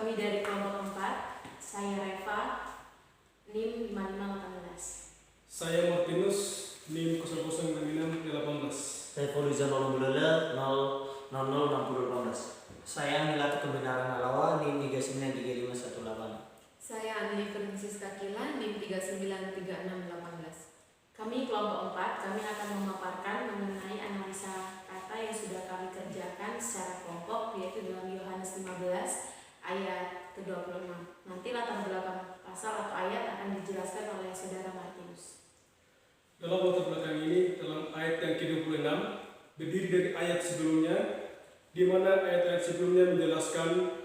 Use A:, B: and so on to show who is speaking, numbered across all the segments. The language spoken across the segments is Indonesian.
A: Kami dari kelompok 4, saya Reva, NIM 5518.
B: Saya Martinus, NIM 006618.
C: Saya Fauzan Olumbulela 0006018.
D: Saya Milatu Kebenaran Alawa NIM 393518.
A: Saya Anli Francisca Kila, NIM 393618. Kami kelompok 4, kami akan memaparkan mengenai analisa kata yang sudah kami kerjakan secara kelompok, yaitu dalam Yohanes 15 ayat ke-26. Nanti latar belakang pasal atau ayat akan dijelaskan oleh Saudara Martinus.
B: Dalam latar belakang ini, dalam ayat yang ke-26, berdiri dari ayat sebelumnya, di mana ayat-ayat sebelumnya menjelaskan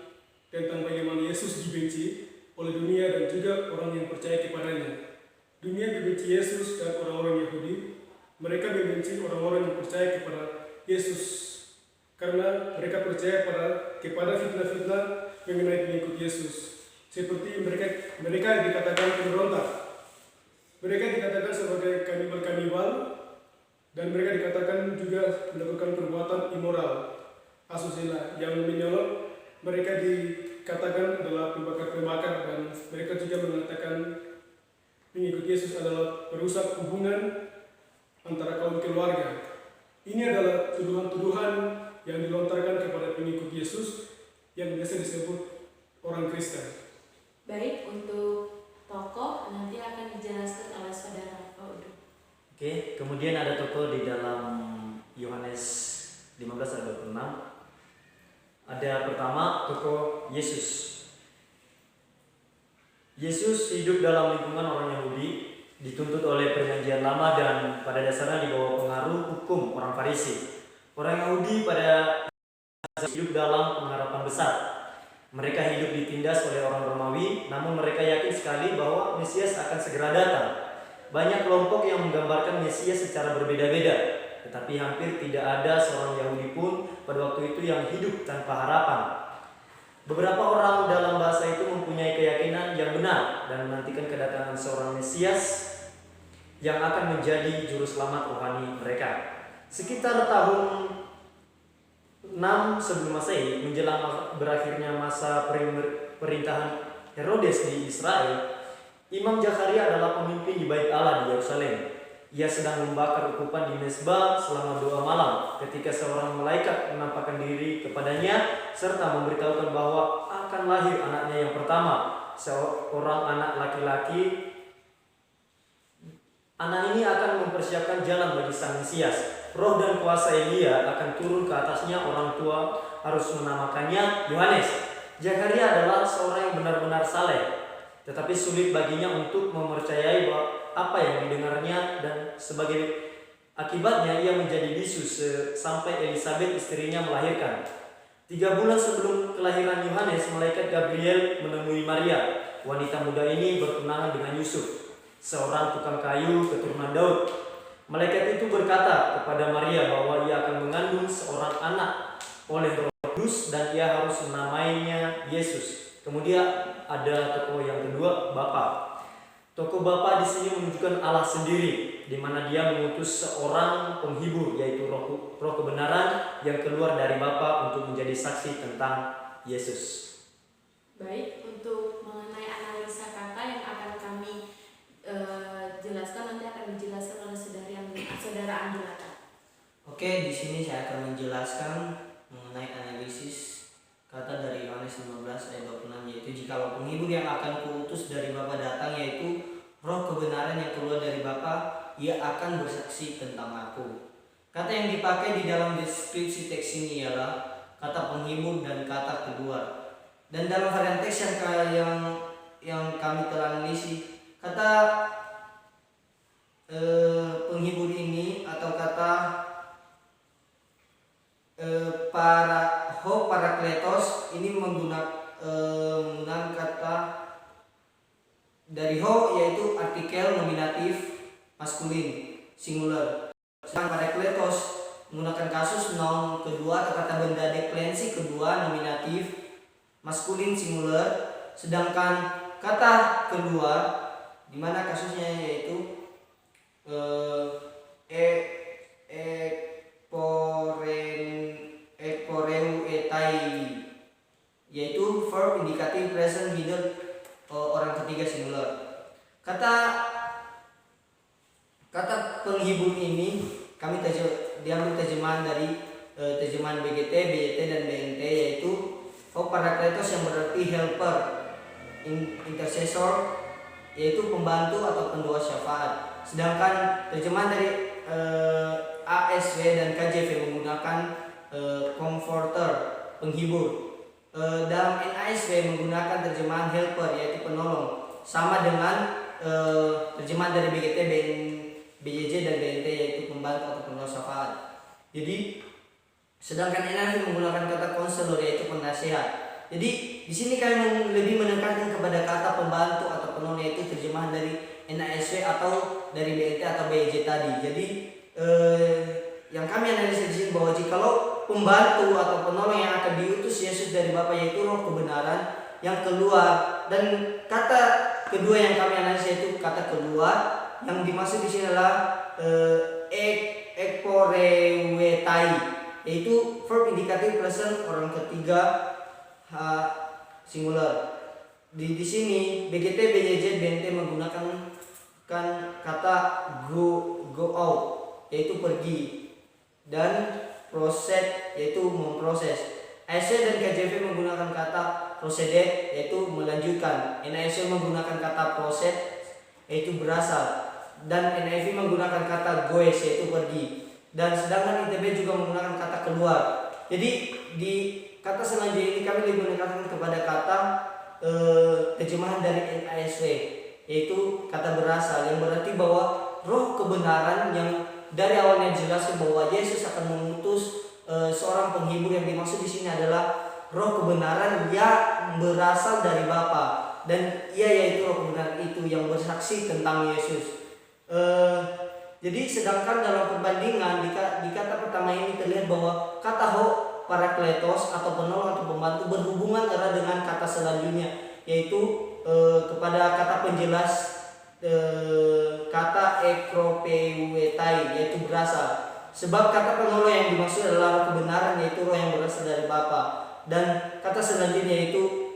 B: tentang bagaimana Yesus dibenci oleh dunia dan juga orang yang percaya kepadanya. Dunia membenci Yesus dan orang-orang Yahudi. Mereka membenci orang-orang yang percaya kepada Yesus karena mereka percaya kepada fitnah-fitnah mengenai pengikut Yesus. Seperti mereka dikatakan pemberontak. Mereka dikatakan sebagai kanibal-kanibal dan mereka dikatakan juga melakukan perbuatan immoral, asusila, yang menyolok. Mereka dikatakan adalah pembakar-pembakar dan mereka juga mengatakan pengikut Yesus adalah perusak hubungan antara kaum keluarga. Ini adalah tuduhan-tuduhan yang dilontarkan kepada pengikut Yesus yang biasa disebut orang Kristen.
A: Baik, untuk tokoh nanti akan dijelaskan oleh Saudara Faudu.
C: Oke, kemudian ada tokoh di dalam Yohanes 15 ayat 26. Ada pertama tokoh Yesus. Yesus hidup dalam lingkungan orang Yahudi, dituntut oleh perjanjian lama dan pada dasarnya di bawah pengaruh hukum orang Farisi. Orang Yahudi pada hidup dalam pengharapan besar. Mereka hidup ditindas oleh orang Romawi, namun mereka yakin sekali bahwa Mesias akan segera datang. Banyak kelompok yang menggambarkan Mesias secara berbeda-beda, tetapi hampir tidak ada seorang Yahudi pun pada waktu itu yang hidup tanpa harapan. Beberapa orang dalam bahasa itu mempunyai keyakinan yang benar dan menantikan kedatangan seorang Mesias yang akan menjadi juru selamat rohani mereka. Sekitar tahun 6 sebelum Masehi, menjelang berakhirnya masa pemerintahan Herodes di Israel, Imam Zakharia adalah pemimpin di Bait Allah di Yerusalem. Ia sedang membakar ukupan di mezbah selama 2 malam ketika seorang malaikat menampakkan diri kepadanya serta memberitahukan bahwa akan lahir anaknya yang pertama, seorang anak laki-laki. Anak ini akan mempersiapkan jalan bagi sang Mesias. Roh dan kuasa Elia akan turun ke atasnya. Orang tua harus menamakannya Yohanes. Zakharia adalah seorang yang benar-benar saleh, tetapi sulit baginya untuk mempercayai apa yang didengarnya dan sebagai akibatnya ia menjadi bisu sampai Elisabet istrinya melahirkan. 3 bulan sebelum kelahiran Yohanes, malaikat Gabriel menemui Maria. Wanita muda ini bertunangan dengan Yusuf, seorang tukang kayu keturunan Daud. Malaikat itu berkata kepada Maria bahwa ia akan mengandung seorang anak oleh Roh Kudus dan ia harus menamainya Yesus. Kemudian ada tokoh yang kedua, Bapa. Tokoh Bapa di sini menunjukkan Allah sendiri, di mana Dia mengutus seorang penghibur, yaitu Roh kebenaran yang keluar dari Bapa untuk menjadi saksi tentang Yesus.
A: Baik, untuk mengenai analisa kata yang akan kami jelaskan nanti akan dijelaskan oleh Saudara Angelata.
D: Oke, di sini saya akan menjelaskan mengenai analisis kata dari Yohanes 15 ayat 26, yaitu jikalau penghibur yang akan kuutus dari Bapa datang, yaitu Roh kebenaran yang keluar dari Bapa, ia akan bersaksi tentang aku. Kata yang dipakai di dalam deskripsi teks ini ialah kata penghibur dan kata keluar. Dan dalam varian teks yang kami telah analisis, kata penghibur ini atau kata parakletos ini menggunakan kata dari ho, yaitu artikel nominatif maskulin singular. Sedangkan parakletos menggunakan kasus noun kedua atau kata benda deklensi kedua nominatif maskulin singular. Sedangkan kata kedua di mana kasusnya yaitu ekporeu etai, yaitu verb indikatif present middle orang ketiga singular. Kata penghibur ini kami diambil terjemahan dari terjemahan BGT, BJT dan BNT, yaitu Parakletos yang berarti helper, intercessor yaitu pembantu atau pendoa syafaat. Sedangkan terjemahan dari ASW dan KJV menggunakan comforter, penghibur. Dalam NASW menggunakan terjemahan helper yaitu penolong, sama dengan terjemahan dari BGT, BJJ dan BNT yaitu pembantu atau pendoa syafaat. Jadi sedangkan NIV menggunakan kata konselor yaitu penasehat. Jadi di sini kami lebih menekankan kepada kata pembantu atau penolong yaitu terjemahan dari NASW atau dari BNT atau BJJ tadi. Jadi yang kami analisis di sini bahwa jikalau pembantu atau penolong yang akan diutus Yesus dari Bapa yaitu Roh kebenaran yang keluar, dan kata kedua yang kami analisis yaitu kata keluar yang dimaksud di sini adalah ekorewetai, yaitu verb indikatif present orang ketiga singular. Di sini BGT, BJJ, BNT menggunakan kata go out yaitu pergi, dan proceed yaitu memproses. ASW dan KJV menggunakan kata proceeded yaitu melanjutkan. NASW menggunakan kata proceed yaitu berasal, dan NIV menggunakan kata goes yaitu pergi, dan sedangkan ITB juga menggunakan kata keluar. Jadi di kata selanjutnya ini kami lebih menekankan kepada kata terjemahan dari NASW yaitu kata berasal, yang berarti bahwa roh kebenaran yang dari awalnya jelaskan bahwa Yesus akan mengutus seorang penghibur, yang dimaksud di sini adalah roh kebenaran yang berasal dari Bapa, dan ia yaitu roh kebenaran itu yang bersaksi tentang Yesus. Jadi sedangkan dalam perbandingan di kata pertama ini terlihat bahwa kata parakletos atau penolong atau pembantu berhubungan erat dengan kata selanjutnya, yaitu kepada kata penjelas kata ekropeuetai yaitu berasal. Sebab kata penolong yang dimaksud adalah roh kebenaran yaitu roh yang berasal dari Bapa, dan kata selanjutnya yaitu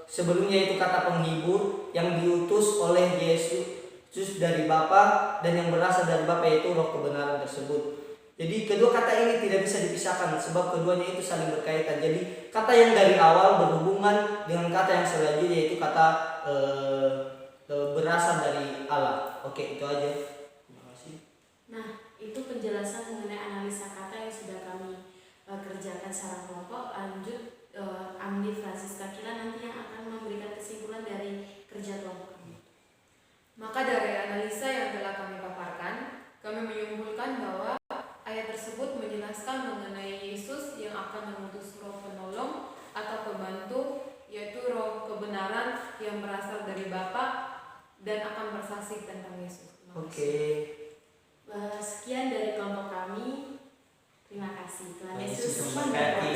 D: sebelumnya itu kata penghibur yang diutus oleh Yesus dari Bapa dan yang berasal dari Bapa yaitu roh kebenaran tersebut. Jadi kedua kata ini tidak bisa dipisahkan sebab keduanya itu saling berkaitan. Jadi kata yang dari awal berhubungan dengan kata yang selanjutnya yaitu kata berasal dari Allah. Oke, itu aja. Terima kasih.
A: Nah, itu penjelasan mengenai analisa kata yang sudah kami kerjakan secara kelompok. Lanjut, Amdi Francisca Kila nanti yang akan memberikan kesimpulan dari kerja kelompok kami. Maka dari analisa yang telah kami paparkan, kami menyimpulkan bahwa ayat tersebut menjelaskan mengenai Yesus yang akan mengutus roh penolong atau pembantu, yaitu roh kebenaran yang berasal dari Bapa dan akan bersaksi tentang Yesus.
D: Oke.
A: Sekian dari kelompok kami. Terima kasih. Tuhan Yesus
D: memberkati.